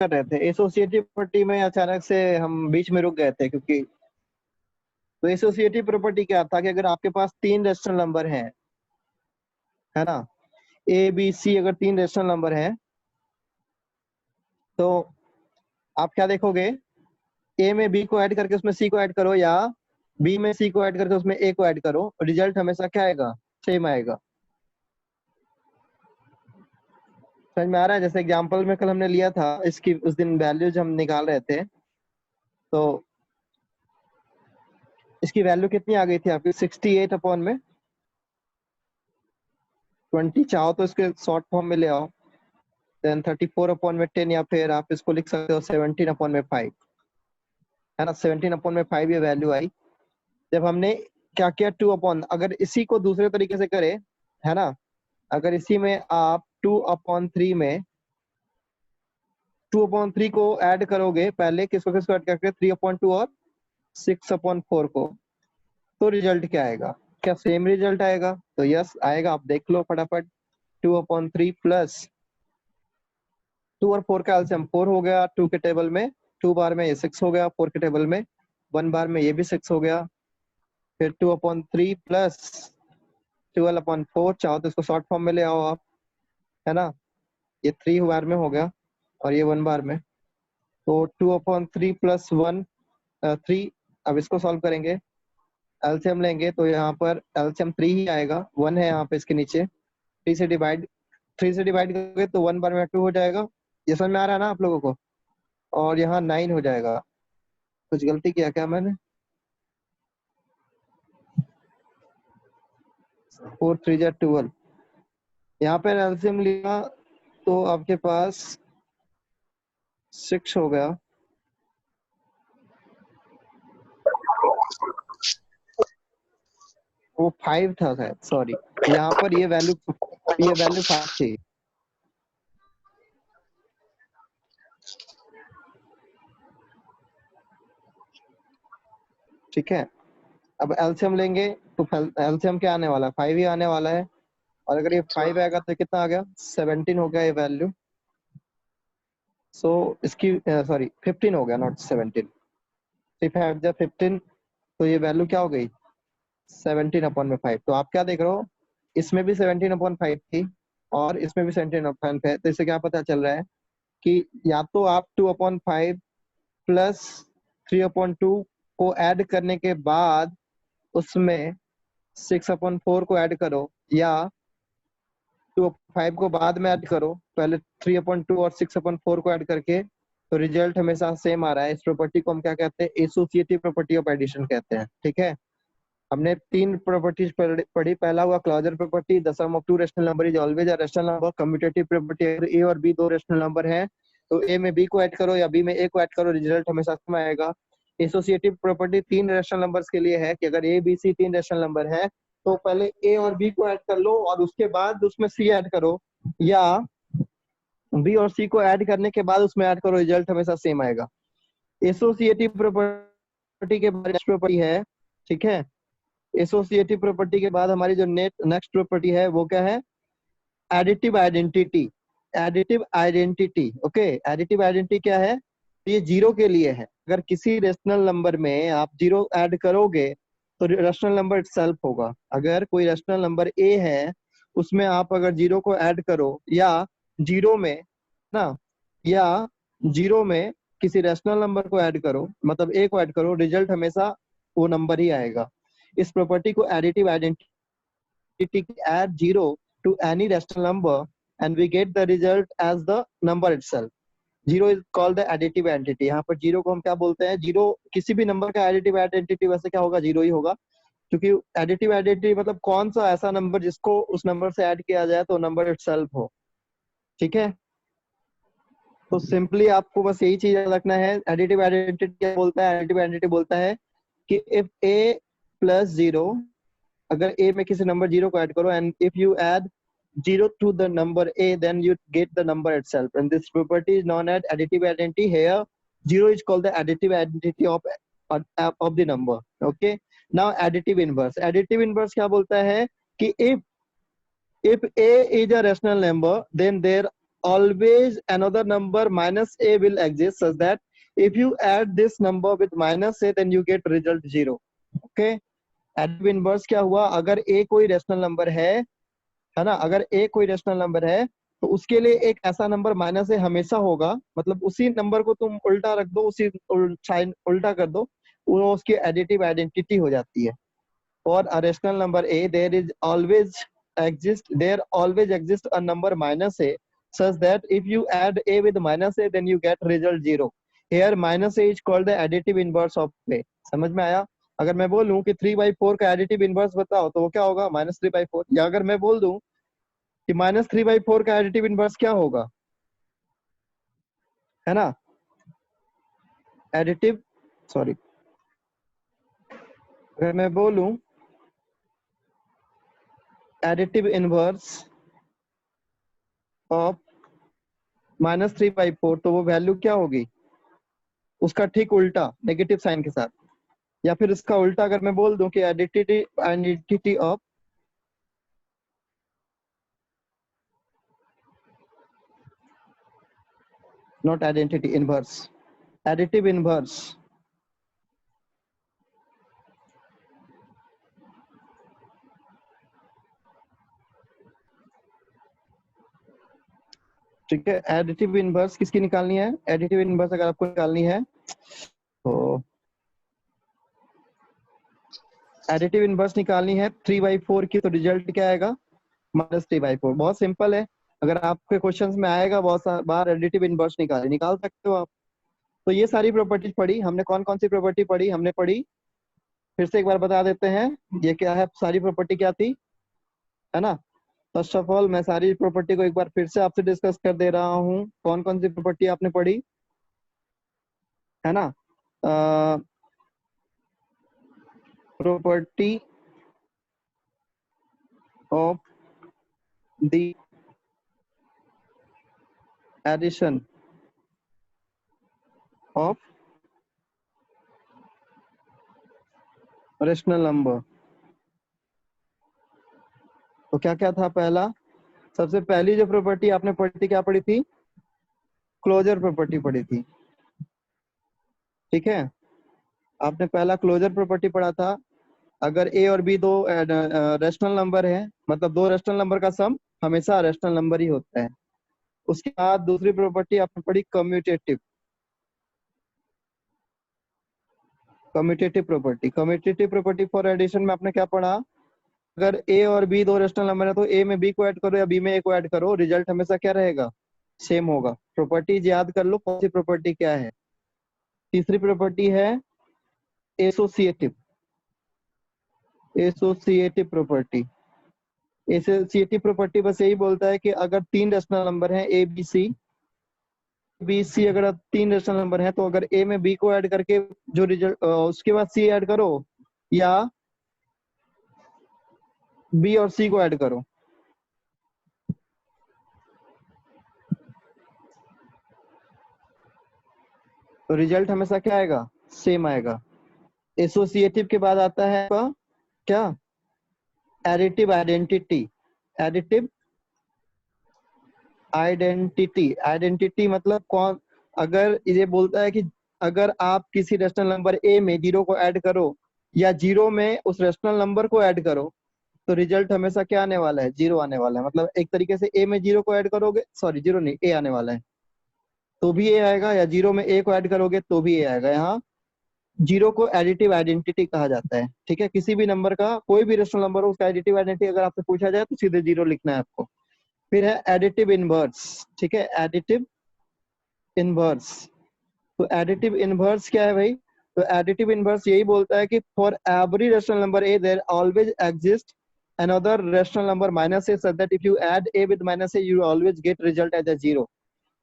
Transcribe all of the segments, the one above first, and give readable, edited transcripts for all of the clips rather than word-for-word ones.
कर रहे थे, एसोसिएटिव प्रॉपर्टी में अचानक से हम बीच में रुक गए थे क्योंकि, तो एसोसिएटिव प्रॉपर्टी क्या था कि अगर आपके पास तीन रेशनल नंबर हैं, है ना, ए बी सी, अगर तीन रेशनल नंबर हैं तो आप क्या देखोगे, ए में बी को ऐड करके उसमें सी को ऐड करो या बी में सी को ऐड करके उसमें ए को ऐड करो, रिजल्ट हमेशा क्या आएगा, सेम आएगा। समझ में आ रहा है? जैसे एग्जांपल में कल हमने लिया था, इसकी उस दिन वैल्यूज हम निकाल रहे थे, तो इसकी वैल्यू कितनी आ गई थी आपकी, 68 अपॉन में 20, चाहो तो इसके शॉर्ट फॉर्म में ले आओ, देन 34 अपॉन में 10, या फिर आप इसको लिख सकते हो 17 अपॉन में 5, है ना, 17 अपॉन में 5 ये वैल्यू आई। जब हमने क्या किया, 2 अपॉन, अगर इसी को दूसरे तरीके से करें, है ना, अगर इसी में आप 2/3 में 2/3 को ऐड करोगे, पहले किसको किसको ऐड करके, 3/2 और 6/4 को, तो रिजल्ट क्या आएगा, क्या सेम रिजल्ट आएगा? तो यस आएगा, आप देख लो फटाफट। 2/3 प्लस 2 और 4 का एलसीएम 4 हो गया, 2 के टेबल में 2 बार में ये 6 हो गया, 4 के टेबल में 1 बार में ये भी 6 हो गया, फिर 2/3 प्लस 12/4, चाहो तो इसको शॉर्ट फॉर्म में ले आओ आप, है ना, ये 3 बार में हो गया और ये 1 बार में, तो 2/3 प्लस 1 3। अब इसको सॉल्व करेंगे, एलसीएम लेंगे तो यहाँ पर एलसीएम 3 ही आएगा, 1 है यहाँ पे इसके नीचे, 3 से डिवाइड करोगे तो 1 बार में 2 हो जाएगा। ये समझ में आ रहा है ना आप लोगों को? और यहाँ 9 हो जाएगा। कुछ गलती किया क्या मैंने? 4 3 जा 12, यहाँ पर एलसीएम लिया तो आपके पास 6 हो गया, वो 5 था शायद, सॉरी, यहाँ पर ये वैल्यू 5 थी। ठीक है, अब एलसीएम लेंगे तो एलसीएम क्या आने वाला है, 5 ही आने वाला है, और अगर ये 5 आएगा तो कितना आ गया, 17 हो गया ये वैल्यू। सो इसकी सॉरी 15 हो गया, नॉट 17, 3 जब 15, तो ये वैल्यू क्या हो गई, 17/5। तो आप क्या देख रहे हो, इसमें भी 17/5 थी और इसमें भी 17/5 है, तो इससे क्या पता चल रहा है कि या तो आप 2/5 प्लस 3/2 को ऐड करने के बाद उसमें 6/4 को ऐड करो, या 2/5 को बाद में ऐड करो, पहले 3/2 और 6/4 को ऐड करके, तो रिजल्ट हमेशा सेम आ रहा है। इस प्रॉपर्टी को हम क्या कहते हैं, एसोसिएटिव प्रॉपर्टी ऑफ एडिशन कहते हैं। ठीक है, हमने 3 प्रॉपर्टीज पढ़ी, पहला हुआ closure property, the sum of two rational number is always a rational number. Commutative property, अगर ए और बी दो रेशनल नंबर हैं तो ए में बी को ऐड करो या बी में ए को ऐड करो, रिजल्ट हमेशा सेम आएगा। एसोसिएटिव प्रॉपर्टी 3 रेशनल नंबर्स के लिए है कि अगर A B C 3 rational number है तो पहले ए और बी को ऐड कर लो और उसके बाद उसमें सी ऐड करो, या बी और सी को ऐड करने के बाद उसमें ऐड करो, रिजल्ट हमेशा सेम आएगा। एसोसिएटिव प्रॉपर्टी के बाद नेक्स्ट प्रॉपर्टी है, ठीक है, एसोसिएटिव प्रॉपर्टी के बाद हमारी जो नेक्स्ट प्रॉपर्टी है वो क्या है, additive identity. Additive identity, okay, additive identity क्या है, ये जीरो के लिए है। अगर किसी रेशनल नंबर में आप जीरो ऐड करोगे तो रेशनल नंबर इटसेल्फ होगा। अगर कोई रेशनल नंबर ए है उसमें आप अगर जीरो को ऐड करो, या जीरो में ना, या जीरो में किसी रेशनल नंबर को ऐड करो, मतलब ए को ऐड करो, रिजल्ट हमेशा वो नंबर ही आएगा। इस प्रॉपर्टी को additive identity, add 0 to any rational number and we get the result as the number itself. Zero is called the additive identity. यहाँ पर जीरो को हम क्या बोलते हैं, जीरो किसी भी नंबर का एडिटिव आइडेंटिटी वैसे क्या होगा, जीरो ही होगा, क्योंकि एडिटिव आइडेंटिटी मतलब कौन सा ऐसा नंबर जिसको उस नंबर से ऐड किया जाए तो नंबर इटसेल्फ हो। ठीक है, तो सिंपली आपको बस यही चीज रखना है। एडिटिव आइडेंटिटी क्या बोलता है, एडिटिव आइडेंटिटी बोलता है कि इफ ए प्लस जीरो, अगर a में किसी नंबर जीरो को ऐड करो and if you add zero to the number a then you get the number itself, and this property is known as additive identity. Here zero is called the additive identity of the number. Okay, now additive inverse. Additive inverse क्या बोलता है कि if a is a rational number then there always another number minus a will exist such that if you add this number with minus a then you get result 0. okay, additive inverse क्या हुआ, अगर a कोई rational number है ना, अगर a कोई rational number है तो उसके लिए एक ऐसा नंबर माइनस ए हमेशा होगा, मतलब उसी नंबर को तुम उल्टा रख दो, उसी साइन उल्टा कर दो, वो उसकी एडिटिव आइडेंटिटी हो जाती है. For a rational number a, there always exists a number minus a such that if you add a with minus a then you get result 0. Here minus a is called the additive inverse of a. समझ में आया? अगर मैं बोलूं कि 3/4 का additive inverse बताओ तो वो क्या होगा, -3/4. या अगर मैं बोल दूं कि -3/4 का एडिटिव इनवर्स क्या होगा, है ना, एडिटिव, सॉरी, अगर मैं बोलूं एडिटिव इनवर्स ऑफ -3/4 तो वो वैल्यू क्या होगी, उसका ठीक उल्टा नेगेटिव साइन के साथ. या फिर इसका उल्टा अगर मैं बोल दूं कि identity of not identity inverse, additive inverse ठीक है. एडिटिव इनवर्स किसकी निकालनी है, एडिटिव इनवर्स अगर आपको निकालनी है तो एडिटिव इनवर्स निकालनी है 3/4 की, तो रिजल्ट क्या आएगा, -3/4. बहुत सिंपल है, अगर आपके क्वेश्चंस में आएगा बहुत बार एडिटिव इनवर्स निकाल सकते हो आप. तो ये सारी प्रॉपर्टीज पढ़ी हमने. कौन कौन सी प्रॉपर्टी पढ़ी हमने पढ़ी, फिर से एक बार बता देते हैं. ये क्या है, सारी प्रॉपर्टी क्या थी, है ना. फर्स्ट ऑफ ऑल मैं सारी प्रॉपर्टी को एक बार फिर से आपसे डिस्कस कर दे रहा हूँ. कौन कौन सी प्रॉपर्टी आपने पढ़ी, है ना. Property of the addition of rational number. तो क्या क्या था, पहला, सबसे पहली जो प्रॉपर्टी आपने पढ़ी थी, क्या पढ़ी थी, क्लोजर प्रॉपर्टी पढ़ी थी. ठीक है, आपने पहला क्लोजर प्रॉपर्टी पढ़ा था. अगर ए और बी दो रेशनल नंबर है, मतलब दो रेशनल नंबर का सम हमेशा रेशनल नंबर ही होता है. उसके बाद दूसरी प्रॉपर्टी आपने पढ़ी कम्यूटेटिव प्रॉपर्टी फॉर एडिशन में आपने क्या पढ़ा, अगर ए और बी दो रेशनल नंबर है तो ए में बी को ऐड करो या बी में ए को ऐड करो, रिजल्ट हमेशा क्या रहेगा, सेम होगा. प्रॉपर्टीज याद कर लो कौन सी प्रॉपर्टी क्या है. तीसरी प्रॉपर्टी है एसोसिएटिव प्रॉपर्टी. एसोसिएटिव प्रॉपर्टी बस यही बोलता है कि अगर तीन रेशनल नंबर हैं ए बी सी, अगर तीन रेशनल नंबर हैं तो अगर ए में बी को ऐड करके जो रिजल्ट, उसके बाद सी ऐड करो या बी और सी को ऐड करो, तो रिजल्ट हमेशा क्या आएगा, सेम आएगा. एसोसिएटिव के बाद आता है क्या, एडिटिव आइडेंटिटी मतलब कौन, अगर ये बोलता है कि अगर आप किसी रेशनल नंबर ए में जीरो को ऐड करो या जीरो में उस रेशनल नंबर को ऐड करो तो रिजल्ट हमेशा क्या आने वाला है, जीरो आने वाला है. मतलब एक तरीके से ए में जीरो को ऐड करोगे, सॉरी जीरो नहीं, ए आने वाला है तो भी ए आएगा, या जीरो में ए को ऐड करोगे तो भी ए आएगा. यहाँ जीरो को एडिटिव आइडेंटिटी कहा जाता है. ठीक है, किसी भी नंबर का कोई भी रेशनल नंबर हो उसका एडिटिव आइडेंटिटी अगर आपसे पूछा जाए तो सीधे जीरो लिखना है आपको. फिर है एडिटिव इनवर्स. ठीक है, एडिटिव इनवर्स. तो एडिटिव इनवर्स क्या है भाई, तो एडिटिव इनवर्स यही बोलता है कि for every rational number A there always exist another rational number minus a such that if you add a with minus a you always get result as a zero.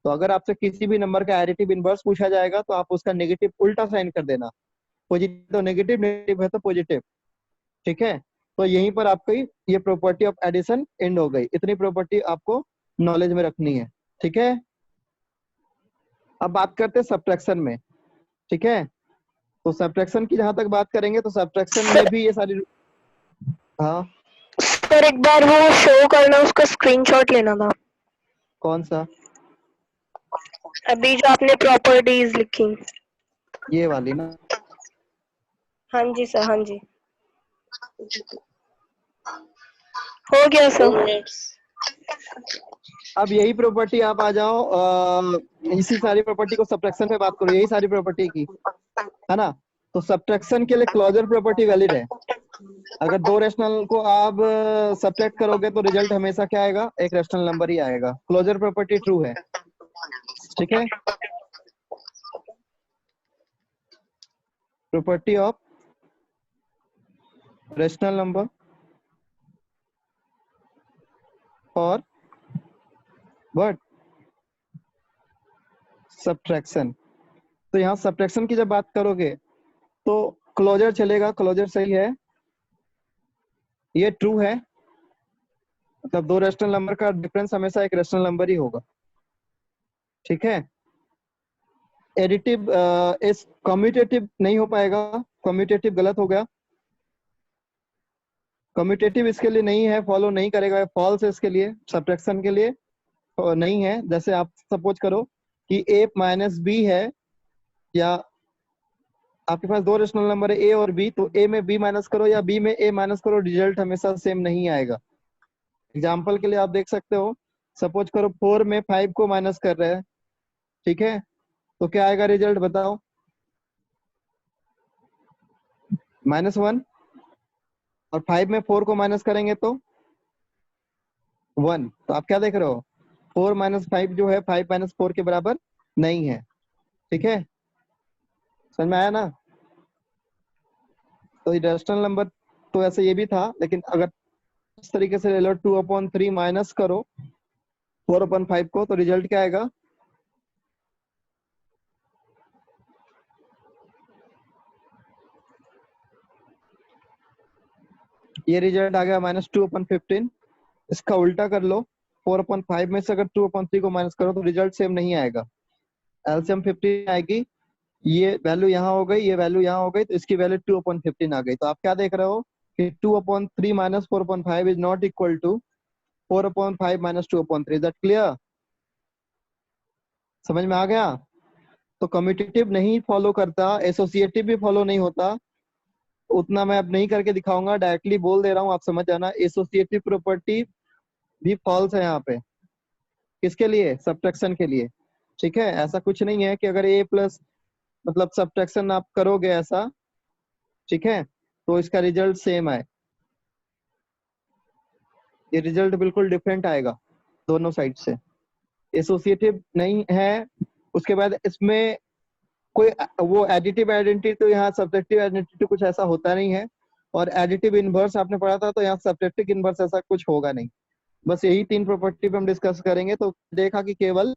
तो अगर आपसे किसी भी number का एडिटिव इनवर्स पूछा जाएगा तो आप उसका नेगेटिव उल्टा साइन कर देना, पॉजिटिव तो नेगेटिव, नेगेटिव है तो पॉजिटिव. ठीक है, तो यहीं पर आपकी ये प्रॉपर्टी ऑफ एडिशन एंड हो गई. इतनी प्रॉपर्टी आपको नॉलेज में रखनी है. ठीक है, अब बात करते हैं सब्ट्रैक्शन में. ठीक है, तो सब्ट्रैक्शन की जहां तक बात करेंगे तो सब्ट्रैक्शन में भी ये सारी, हाँ सर एक बार वो शो करना, उसका स्क्रीनशॉट लेना था. कौन सा, अभी जो आपने प्रॉपर्टीज लिखी। ये वाली ना। हाँ जी सर, हाँ जी, हो गया सर। अब यही प्रॉपर्टी आप आ जाओ, इसी सारी प्रॉपर्टी को सब्ट्रैक्शन पे बात करो, यही सारी प्रॉपर्टी की, है ना। तो सब्ट्रैक्शन के लिए क्लोजर प्रॉपर्टी वैलिड है। अगर दो रेशनल को आप सब्ट्रैक्ट करोगे तो रिजल्ट हमेशा क्या आएगा, एक रेशनल नंबर ही आएगा। क्लोजर प्रॉपर्टी ट्रू है, ठीक है। प्रॉपर्टी ऑफ रेशनल नंबर और व्हाट, सब्ट्रैक्शन। तो यहाँ सब्ट्रैक्शन की जब बात करोगे तो क्लोजर चलेगा, क्लोजर सही है, ये ट्रू है। मतलब दो रेशनल नंबर का डिफरेंस हमेशा एक रेशनल नंबर ही होगा, ठीक है। एडिटिव इस कम्यूटेटिव नहीं हो पाएगा, कम्यूटेटिव गलत हो गया। कम्यूटेटिव इसके लिए नहीं है, फॉलो नहीं करेगा, फॉल्स है इसके लिए, सब्ट्रैक्शन के लिए नहीं है। जैसे आप सपोज करो कि a माइनस बी है, या आपके पास दो रेशनल नंबर है a और b, तो a में b माइनस करो या b में a माइनस करो, रिजल्ट हमेशा सेम नहीं आएगा। एग्जाम्पल के लिए आप देख सकते हो, सपोज करो 4 में 5 को माइनस कर रहे हैं, ठीक है, तो क्या आएगा रिजल्ट बताओ, -1। और 5 में 4 को माइनस करेंगे तो 1। तो आप क्या देख रहे हो, 4 माइनस 5 जो है 5 माइनस 4 के बराबर नहीं है, ठीक है। समझ में आया ना। तो रेशनल नंबर तो ऐसे ये भी था, लेकिन अगर इस तरीके से ले लो, 2/3 माइनस करो 4/5 को, तो रिजल्ट क्या आएगा, ये रिजल्ट आ गया -2/15। इसका उल्टा कर लो, 4/5 में से अगर 2/3 को माइनस करो तो रिजल्ट सेम नहीं आएगा, एलसीएम 15 आएगी। ये वैल्यू यहाँ हो गई, ये वैल्यू यहाँ हो गई, तो इसकी वैल्यू 2/15 आ गई। तो आप क्या देख रहे हो कि 2/3 minus 4/5 is not equal to 4/5 minus 2/3। Is that clear, समझ में आ गया। तो कम्यूटेटिव नहीं फॉलो करता, एसोसिएटिव भी फॉलो नहीं होता, उतना मैं अब नहीं करके दिखाऊंगा, डायरेक्टली बोल दे रहा हूँ, आप समझ जाना। एसोसिएटिव प्रॉपर्टी भी फॉल्स है यहाँ पे, किसके लिए, सब्ट्रैक्शन के लिए, ठीक है। ऐसा कुछ नहीं है कि अगर a प्लस मतलब सब्ट्रैक्शन आप करोगे ऐसा, ठीक है, तो इसका रिजल्ट सेम आए, ये रिजल्ट बिल्कुल डिफरेंट आएगा दोनों साइड से। एसोसिएटिव नहीं है। उसके बाद इसमें कोई वो एडिटिव आइडेंटिटी, तो यहाँ सब्ट्रैक्टिव आइडेंटिटी कुछ ऐसा होता नहीं है। और एडिटिव इनवर्स आपने पढ़ा था, तो यहाँ सब्ट्रैक्टिव इनवर्स ऐसा कुछ होगा नहीं। बस यही तीन प्रॉपर्टी पे हम डिस्कस करेंगे। तो देखा कि केवल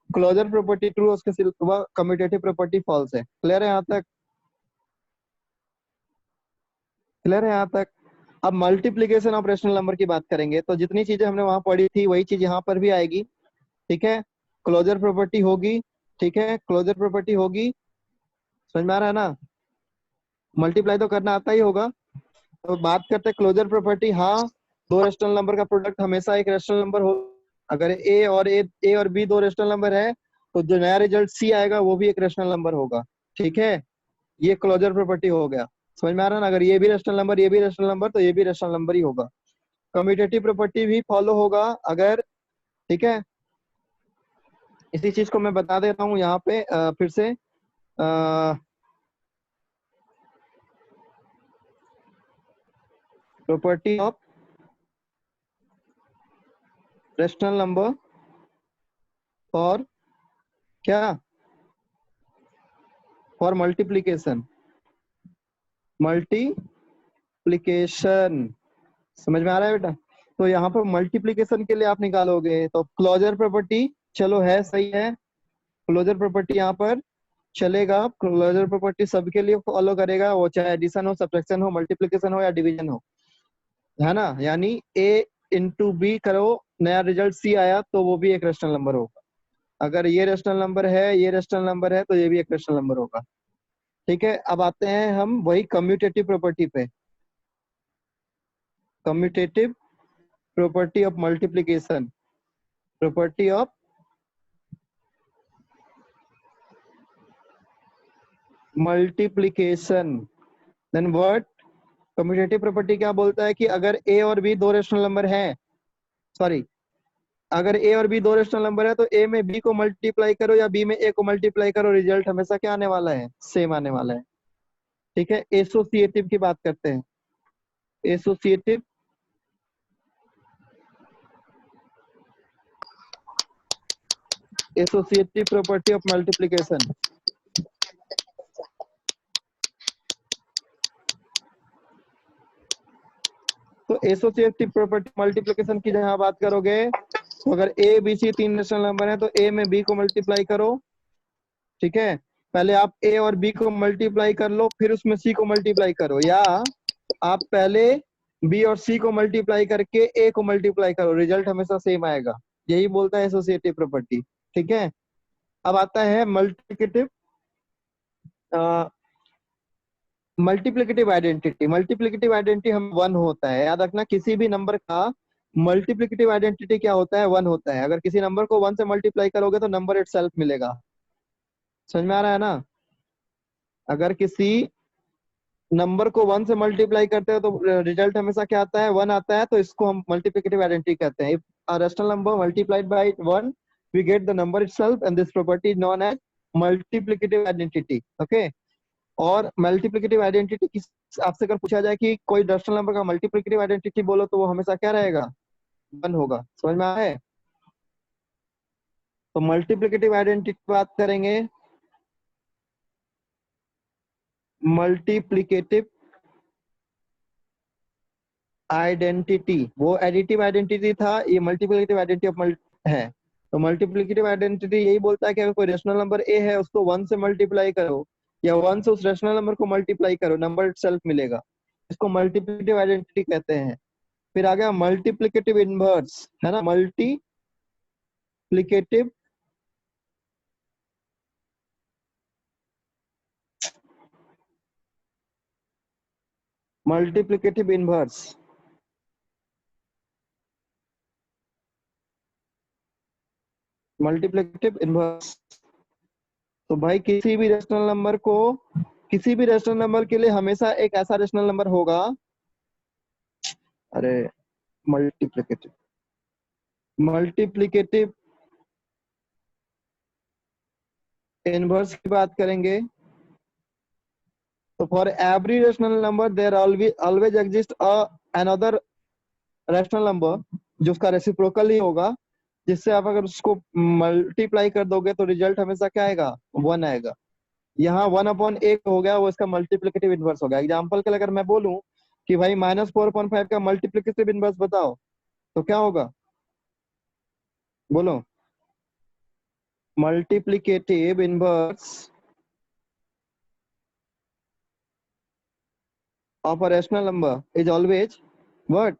क्लोजर प्रॉपर्टी ट्रू, उसके सिवा कम्यूटेटिव प्रॉपर्टी फॉल्स है। क्लियर है यहाँ तक, क्लियर है यहाँ तक। अब मल्टीप्लीकेशन ऑफ रेशनल नंबर की बात करेंगे, तो जितनी चीजें हमने वहां पढ़ी थी वही चीज यहाँ पर भी आएगी, ठीक है। क्लोजर प्रॉपर्टी होगी, ठीक है, क्लोजर प्रॉपर्टी होगी, समझ में आ रहा है ना। मल्टीप्लाई तो करना आता ही होगा। तो बात करते हैं क्लोजर प्रॉपर्टी। हाँ, दो रेशनल नंबर का प्रोडक्ट हमेशा एक रेशनल नंबर हो। अगर ए और बी दो रेशनल नंबर है, तो जो नया रिजल्ट सी आएगा वो भी एक रेशनल नंबर होगा, ठीक है। ये क्लोजर प्रॉपर्टी हो गया, समझ में आ रहा है ना। अगर ये भी रेशनल नंबर, ये भी रेशनल नंबर, तो ये भी रेशनल नंबर ही होगा। कम्यूटेटिव प्रॉपर्टी भी फॉलो होगा अगर, ठीक है। इसी चीज को मैं बता देता हूँ यहाँ पे फिर से। Property of rational number for क्या, फॉर मल्टीप्लीकेशन, मल्टीप्लीकेशन, समझ में आ रहा है बेटा। तो यहाँ पर मल्टीप्लीकेशन के लिए आप निकालोगे तो क्लोजर प्रॉपर्टी, चलो है सही है, क्लोजर प्रॉपर्टी यहाँ पर चलेगा। क्लोजर प्रॉपर्टी सबके लिए फॉलो करेगा, वो चाहे एडिशन हो, सब्ट्रैक्शन हो, मल्टीप्लीकेशन हो या डिवीजन हो, है ना। यानी a इंटू बी करो, नया रिजल्ट c आया, तो वो भी एक रेशनल नंबर होगा। अगर ये रेशनल नंबर है, ये रेशनल नंबर है, तो ये भी एक रेशनल नंबर होगा, ठीक है। अब आते हैं हम वही कम्यूटेटिव प्रॉपर्टी पे। Commutative property of multiplication, property of multiplication. Then what, commutative property क्या बोलता है कि अगर ए और बी दो रेशनल नंबर हैं, सॉरी, अगर ए और बी दो रेशनल नंबर है तो ए में बी को मल्टीप्लाई करो या बी में ए को मल्टीप्लाई करो, रिजल्ट हमेशा क्या आने वाला है, सेम आने वाला है। ठीक है, एसोसिएटिव की बात करते हैं। Associative, associative property of multiplication. तो एसोसिएटिव प्रॉपर्टी मल्टीप्लिकेशन की जहां बात करोगे, तो अगर ए बी सी तीन रेशनल नंबर है तो ए में बी को मल्टीप्लाई करो। ठीक है, पहले आप ए और बी को मल्टीप्लाई कर लो, फिर उसमें सी को मल्टीप्लाई करो, या आप पहले बी और सी को मल्टीप्लाई करके ए को मल्टीप्लाई करो, रिजल्ट हमेशा सेम आएगा। यही बोलता है एसोसिएटिव प्रॉपर्टी। ठीक है, अब आता है multiplicative, multiplicative identity. Multiplicative identity हम वन होता है, याद रखना, किसी भी नंबर का मल्टीप्लिकेटिव आइडेंटिटी क्या होता है, वन होता है। अगर किसी नंबर को वन से मल्टीप्लाई करोगे तो नंबर इटसेल्फ मिलेगा। समझ में आ रहा है ना? अगर किसी नंबर को वन से मल्टीप्लाई करते हो तो रिजल्ट हमेशा क्या आता है, वन आता है, तो इसको हम मल्टीप्लिकेटिव आइडेंटिटी कहते हैं। If a rational number multiplied by one, we get the number itself and this property is known as multiplicative identity. Okay, और मल्टीप्लिकेटिव आइडेंटिटी किस, आपसे अगर पूछा जाए कि कोई रैशनल नंबर का मल्टीप्लिकेटिव आइडेंटिटी बोलो, तो वो हमेशा क्या रहेगा, वन होगा। समझ में आया है? तो मल्टीप्लिकेटिव आइडेंटिटी की बात करेंगे। मल्टीप्लिकेटिव आइडेंटिटी, वो एडिटिव आइडेंटिटी था, ये मल्टीप्लिकेटिव आइडेंटिटी है। तो मल्टीप्लिकेटिव आइडेंटिटी यही बोलता है कि अगर कोई रेशनल नंबर ए है, उसको वन से मल्टीप्लाई करो या वन से उस रेशनल नंबर को मल्टीप्लाई करो, नंबर इटसेल्फ मिलेगा। इसको मल्टीप्लिकेटिव आइडेंटिटी कहते हैं। फिर आ गया मल्टीप्लिकेटिव इनवर्स, है ना, multiplicative multiplicative inverse. Multiplicative inverse, तो भाई किसी भी रेशनल नंबर को, किसी भी रेशनल नंबर के लिए हमेशा एक ऐसा रेशनल नंबर होगा, अरे मल्टीप्लिकेटिव, मल्टीप्लिकेटिव इनवर्स की बात करेंगे तो for every rational number there always exist another rational number जो उसका रेसिप्रोकल ही होगा, जिससे आप अगर उसको मल्टीप्लाई कर दोगे तो रिजल्ट हमेशा क्या आएगा, वन आएगा। यहाँ वन अपॉन एक हो गया, वो इसका मल्टीप्लिकेटिव इनवर्स हो गया। एग्जाम्पल के लिए अगर मैं बोलूं कि भाई -4/5 का मल्टीप्लिकेटिव इनवर्स बताओ, तो क्या होगा, बोलो। Multiplicative inverse of a rational number is always what,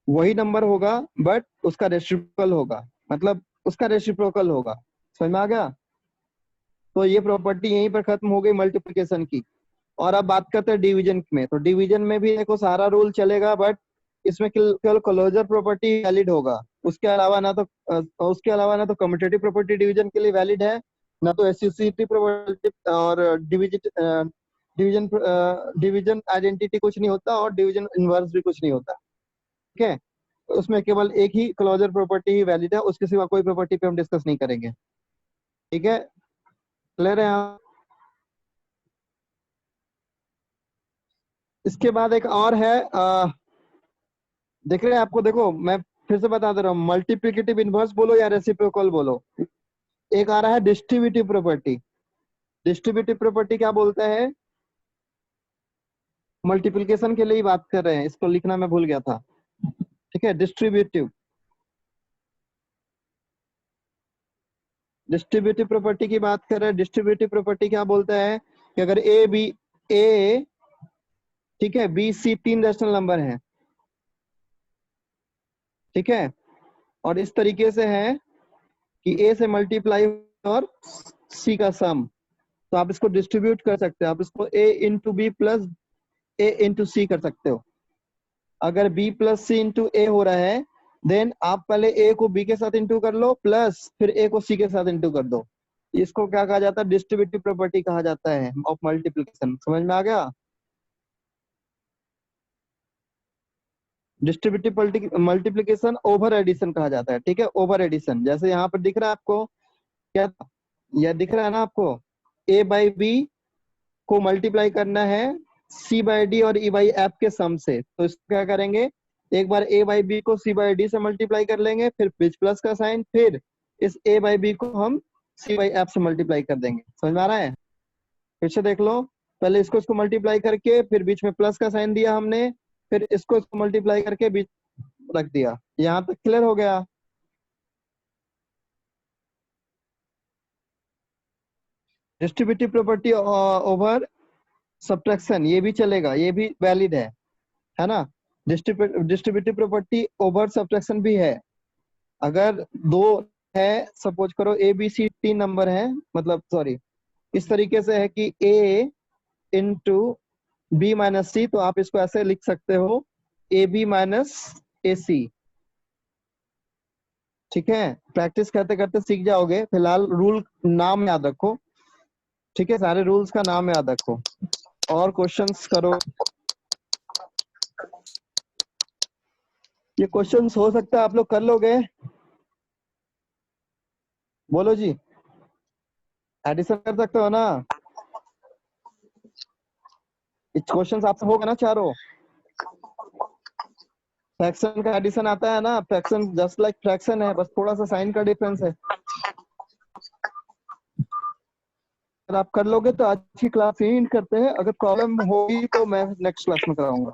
वही नंबर होगा बट उसका रेसिप्रोकल होगा, मतलब उसका रेसिप्रोकल होगा। समझ में आ गया? तो ये प्रॉपर्टी यहीं पर खत्म हो गई मल्टीप्लिकेशन की। और अब बात करते हैं डिवीजन में। तो डिवीजन में भी देखो सारा रूल चलेगा, बट इसमें केवल क्लोजर प्रॉपर्टी वैलिड होगा। उसके अलावा ना तो कम्यूटेटिव प्रॉपर्टी डिवीजन के लिए वैलिड है, ना तो एसोसिएटिव प्रॉपर्टी और डिवीजन डिवीजन आइडेंटिटी कुछ नहीं होता, और डिवीजन इनवर्स भी कुछ नहीं होता। ठीक है, तो उसमें केवल एक ही क्लोजर प्रॉपर्टी ही वैलिड है, उसके सिवा कोई प्रॉपर्टी पे हम डिस्कस नहीं करेंगे। ठीक है, क्लियर है आप? इसके बाद एक और है, देख रहे हैं आपको, देखो मैं फिर से बता दे रहा हूँ, मल्टीप्लिकेटिव इनवर्स बोलो या रेसिप्रोकल बोलो। एक आ रहा है डिस्ट्रीब्यूटिव प्रॉपर्टी। डिस्ट्रीब्यूटिव प्रॉपर्टी क्या बोलता है, मल्टीप्लिकेशन के लिए ही बात कर रहे हैं, इसको लिखना मैं भूल गया था। ठीक है, डिस्ट्रीब्यूटिव, डिस्ट्रीब्यूटिव प्रॉपर्टी की बात कर रहे हैं। डिस्ट्रीब्यूटिव प्रॉपर्टी क्या बोलता है कि अगर ए, ठीक है, बी सी तीन रैशनल नंबर हैं, ठीक है, और इस तरीके से है कि ए से मल्टीप्लाई और सी का सम, तो आप इसको डिस्ट्रीब्यूट कर सकते हो। आप इसको ए इंटू बी प्लस ए इंटू सी कर सकते हो। अगर बी प्लस सी इंटू ए हो रहा है, देन आप पहले ए को बी के साथ इंटू कर लो, प्लस फिर ए को सी के साथ इंटू कर दो। इसको क्या कहा जाता है? डिस्ट्रीब्यूटिव प्रॉपर्टी कहा जाता है ऑफ मल्टीप्लिकेशन। समझ में आ गया? डिस्ट्रीब्यूटिव मल्टीप्लिकेशन ओवर एडिशन कहा जाता है। ठीक है, ओवर एडिशन। जैसे यहाँ पर दिख रहा है आपको, क्या यह दिख रहा है ना आपको? ए बाई बी को मल्टीप्लाई करना है सी बाई डी और ई बाई एफ के सम से। तो इसको क्या करेंगे, एक बार ए बाई बी को सी बाई डी से मल्टीप्लाई कर लेंगे, फिर बीच प्लस का साइन, फिर इस ए बाई बी को हम सी बाई एफ से मल्टीप्लाई कर देंगे। समझ में आ रहा है? फिर से देख लो, पहले इसको मल्टीप्लाई करके फिर बीच में प्लस का साइन दिया हमने, फिर इसको मल्टीप्लाई करके बीच रख दिया। यहाँ तक क्लियर हो गया? डिस्ट्रीब्यूटिव प्रॉपर्टी ओवर सब्ट्रैक्शन, ये भी चलेगा, ये भी वैलिड है ना? डिस्ट्रीब्यूटिव प्रॉपर्टी ओवर सब्ट्रैक्शन भी है। अगर दो है, सपोज करो ए बी सी 3 नंबर है, मतलब सॉरी इस तरीके से है कि ए इंटू बी माइनस सी, तो आप इसको ऐसे लिख सकते हो ए बी माइनस ए सी। ठीक है, प्रैक्टिस करते करते सीख जाओगे। फिलहाल रूल नाम याद रखो। ठीक है, सारे रूल्स का नाम याद रखो और क्वेश्चंस करो। ये क्वेश्चंस हो सकता है आप लोग कर लोगे। बोलो जी, एडिशन कर सकते हो ना? क्वेश्चंस आपसे होगा ना चारों? फ्रैक्शन का एडिशन आता है ना? फ्रैक्शन जस्ट लाइक फ्रैक्शन है, बस थोड़ा सा साइन का डिफरेंस है। अगर आप कर लोगे तो आज की क्लास यही एंड करते हैं। अगर प्रॉब्लम होगी तो मैं नेक्स्ट क्लास में कराऊंगा।